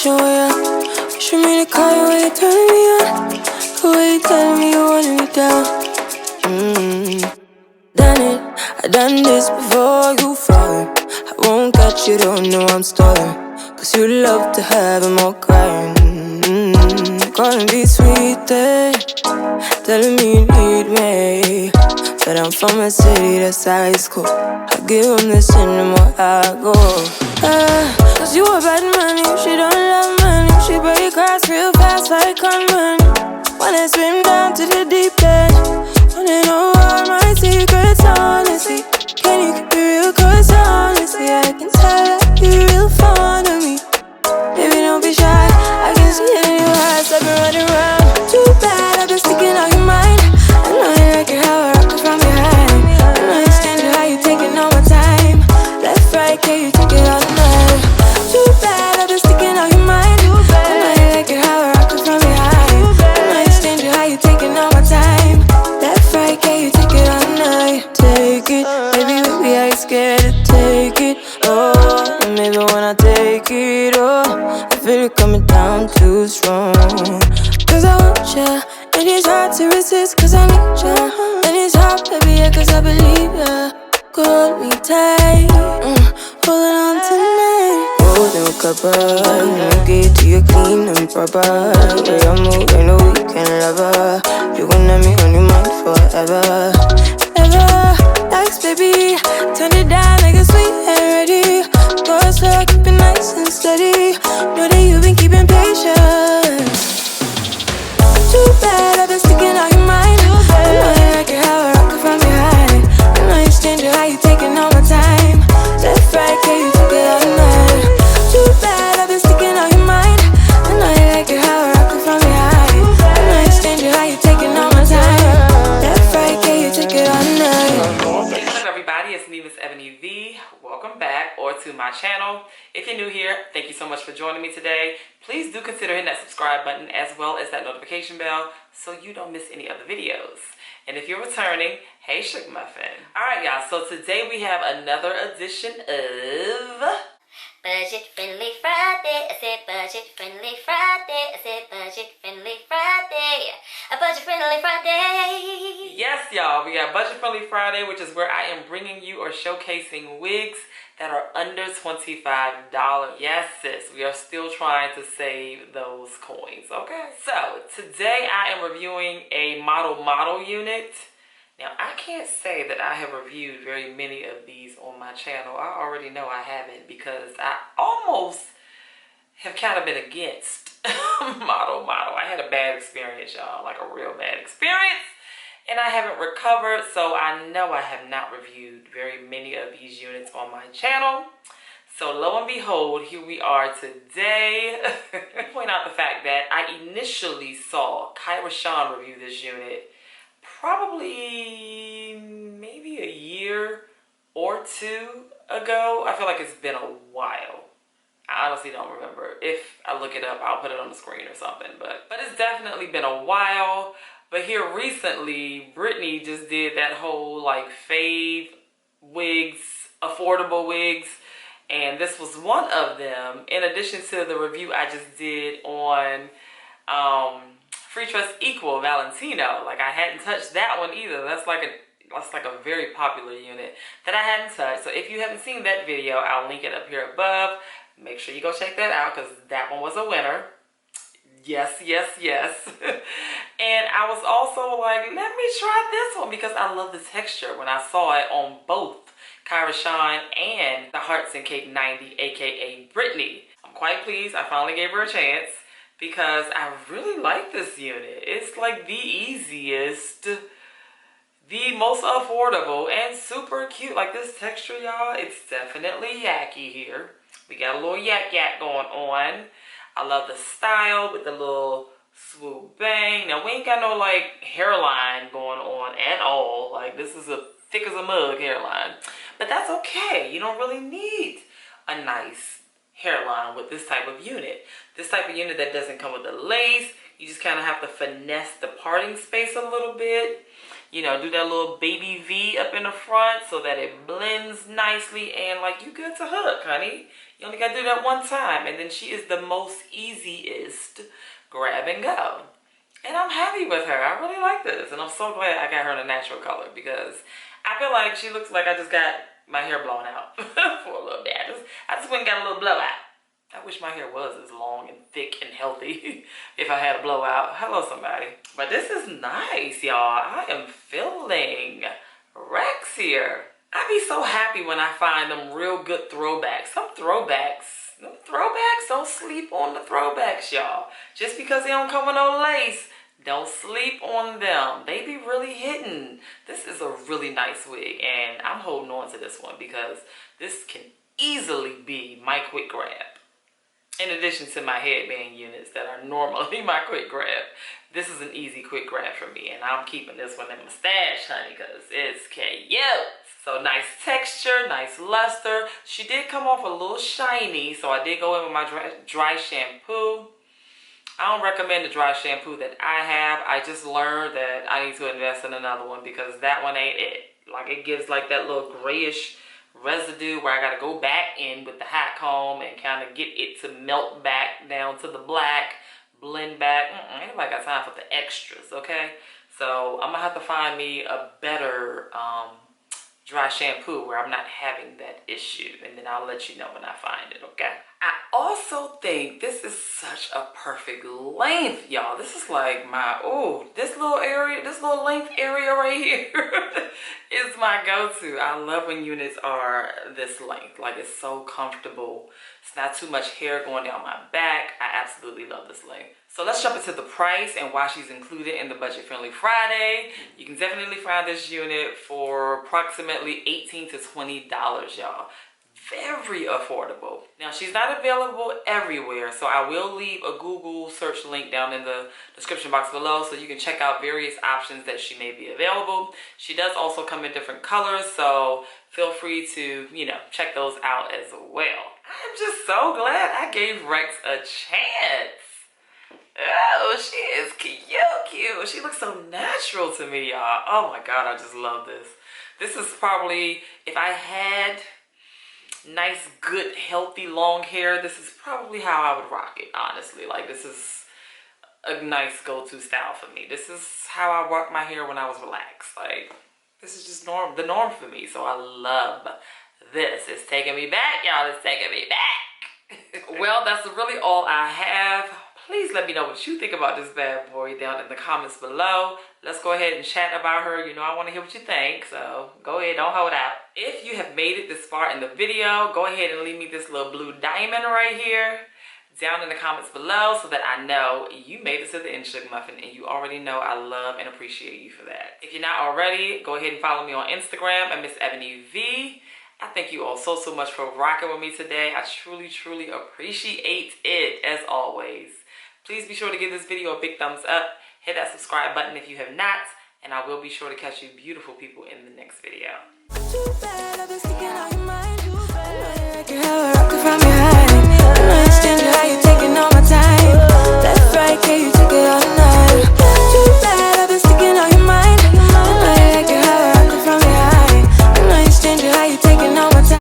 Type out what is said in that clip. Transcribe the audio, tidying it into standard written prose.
show ya. Wish for me to call you when you're turning me on. The way you telling me you wanted me down. Done it, I done this before you falling. I won't catch you, don't know I'm stalling. Cause you love to have them all crying. Calling me sweet, telling me you need me. But I'm from a city that's high school. I give them this and the more I go. Cause you a bad man, you she don't love money. She break grass real fast like Conman. Wanna swim down to the deep end. Wanna know all my secrets, honestly. Can you keep it real? Cause honestly, I can tell that you're real fond of me. Baby, don't be shy, I can see it in your eyes. I've been running around. Too bad, I've been sticking out your mind. I know you like it how I rock it from behind. I know you stand it how you taking all my time. Left, right, can you take it all night? Too bad, I've been sticking out your mind. I know you like it how I rock it from behind. I know you stand it how you taking all my time. Left, right, can you take it all night? Take it, baby, baby, I ain't scared to take it. Oh, and maybe when I take it, oh, I feel it coming down too strong. Cause I want ya, and it's hard to resist cause I need ya. And it's hard, baby, yeah, cause I believe ya. Hold me tight, holding on tonight. Holding a couple, let me get to you clean and proper. Way I move, ain't no weekend lover. You gon' have me on your mind forever. Ever, thanks baby, turn it down like a sweet and ready. Go slow, keep it nice and steady. Know that you've been keeping patience. Too bad, I've been sticking out your mind. I know you like it how I rock it from behind. I know you stand it how you taking all my time. Left, right, can you take it all night? Too bad, I've been sticking out your mind. I know you like it how I rock it from behind. I know you stand it how you taking all my time. Left, right, can you take it all night? What's up, everybody? It's me, MsEbonyVee. Welcome back or to my channel. If you're new here, thank you so much for joining me today. Please do consider hitting that subscribe button as well as that notification bell so you don't miss any other videos. And if you're returning, hey Shug Muffin. Alright y'all, so today we have another edition of Budget Friendly Friday. I said Budget Friendly Friday. I said Budget Friendly Friday. A Budget Friendly Friday. Yes y'all, we got Budget Friendly Friday, which is where I am bringing you or showcasing wigs that are under $25. Yes, sis, we are still trying to save those coins, okay? So, today I am reviewing a model unit. Now, I can't say that I have reviewed very many of these on my channel. I already know I haven't because I almost have kind of been against model. I had a bad experience, y'all, like a real bad experience. And I haven't recovered, so I know I have not reviewed very many of these units on my channel. So lo and behold, here we are today. Point out the fact that I initially saw Tyra review this unit probably maybe a year or two ago. I feel like it's been a while. I honestly don't remember. If I look it up, I'll put it on the screen or something. But it's definitely been a while. But here recently, Brittany just did that whole like fave wigs, affordable wigs. And this was one of them. In addition to the review I just did on Free Trust Equal Valentino. Like I hadn't touched that one either. That's like a very popular unit that I hadn't touched. So if you haven't seen that video, I'll link it up here above. Make sure you go check that out because that one was a winner. Yes. And I was also like, let me try this one because I love the texture when I saw it on both Kyra Sean and the Hearts and Cake 90, aka Brittany. I'm quite pleased. I finally gave her a chance because I really like this unit. It's like the easiest, the most affordable, and super cute. Like this texture, y'all, it's definitely Yaki here. We got a little yak going on. I love the style with the little swoop bang. Now we ain't got no like hairline going on at all. Like this is a thick as a mug hairline. But that's okay. You don't really need a nice hairline with this type of unit. This type of unit that doesn't come with the lace. You just kind of have to finesse the parting space a little bit. you know, do that little baby V up in the front so that it blends nicely, and like you good to hook, honey. You only gotta do that one time, and then she is the most easiest grab and go. And I'm happy with her. I really like this, and I'm so glad I got her in a natural color because I feel like she looks like I just got my hair blown out for a little bit. I just went and got a little blowout. I wish my hair was as long and thick and healthy if I had a blowout. Hello, somebody. But this is nice, y'all. I am feeling Rex here. I be so happy when I find them real good throwbacks. Them throwbacks don't sleep on the throwbacks, y'all. Just because they don't come with no lace, don't sleep on them. They be really hitting. This is a really nice wig, and I'm holding on to this one because this can easily be my quick grab. In addition to my headband units that are normally my quick grab, this is an easy quick grab for me, and I'm keeping this one in my stash, honey, because it's cute. So nice texture, nice luster. She did come off a little shiny, so I did go in with my dry shampoo. I don't recommend the dry shampoo that I have. I just learned that I need to invest in another one because that one ain't it. Like, it gives like that little grayish residue where I gotta go back in with the hot comb and kind of get it to melt back down to the black, blend back. Ain't nobody got time for the extras, okay? So I'm gonna have to find me a better dry shampoo where I'm not having that issue, and then I'll let you know when I find it, okay? I also think this is such a perfect length, y'all. This is like my, this little area, this little length area right here is my go-to. I love when units are this length. Like, it's so comfortable. It's not too much hair going down my back. I absolutely love this length. So let's jump into the price and why she's included in the Budget Friendly Friday. You can definitely find this unit for approximately $18 to $20, y'all. Very affordable. Now, she's not available everywhere, so I will leave a Google search link down in the description box below so you can check out various options that she may be available. She does also come in different colors, so feel free to, you know, check those out as well. I'm just so glad I gave Rex a chance. Oh, she is cute. She looks so natural to me, y'all. Oh my God, I just love this. This is probably, if I had nice, good, healthy, long hair, this is probably how I would rock it, honestly. Like, this is a nice go-to style for me. This is how I rock my hair when I was relaxed. Like, this is just the norm for me, so I love this. It's taking me back, y'all. It's taking me back. Well, that's really all I have. Please let me know what you think about this bad boy down in the comments below. Let's go ahead and chat about her. You know I want to hear what you think, so go ahead, don't hold out. If you have made it this far in the video, go ahead and leave me this little blue diamond right here down in the comments below so that I know you made it to the end, Shug Muffin, and you already know I love and appreciate you for that. If you're not already, go ahead and follow me on Instagram at MsEbonyVee. I thank you all so much for rocking with me today. I truly appreciate it, as always. Please be sure to give this video a big thumbs up. Hit that subscribe button if you have not. And I will be sure to catch you beautiful people in the next video. Too bad I've been sticking out your mind.